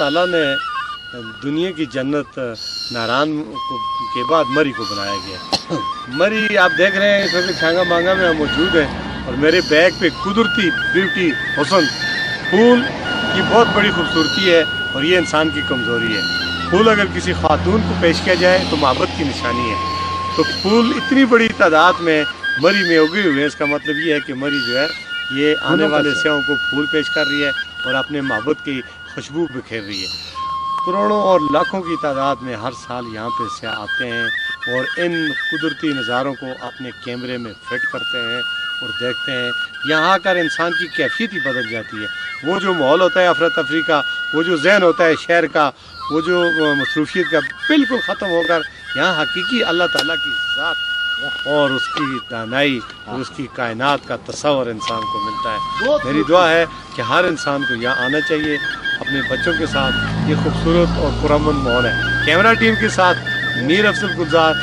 ताला ने दुनिया की जन्नत नारायण के बाद मरी को बनाया गया। मरी आप देख रहे हैं इस वक्त छांगा मांगा में हम मौजूद हैं और मेरे बैग पे कुदरती ब्यूटी हुस्न फूल की बहुत बड़ी खूबसूरती है और ये इंसान की कमज़ोरी है। फूल अगर किसी खातून को पेश किया जाए तो मोहब्बत की निशानी है। तो फूल इतनी बड़ी तादाद में मरी में उगे हुए हैं, इसका मतलब ये है कि मरी जो है ये आने वाले स्याहों को फूल पेश कर रही है और अपने मोहब्बत की खुशबू बिखेर रही है। करोड़ों और लाखों की तादाद में हर साल यहाँ पे स्याह आते हैं और इन कुदरती नज़ारों को अपने कैमरे में फिट करते हैं और देखते हैं। यहाँ आकर इंसान की कैफियत ही बदल जाती है। वो जो माहौल होता है अफरा तफरी का, वो जो जहन होता है शहर का, वो जो मसरूफियत का, बिल्कुल ख़त्म होकर यहाँ हकीकी अल्लाह ताला की ज़ात और उसकी दानाई और उसकी कायनात का तस्वर इंसान को मिलता है। मेरी दुआ है कि हर इंसान को यहाँ आना चाहिए अपने बच्चों के साथ। ये खूबसूरत और पुरअमन माहौल है। कैमरा टीम के साथ मीर अफजल गुलजार,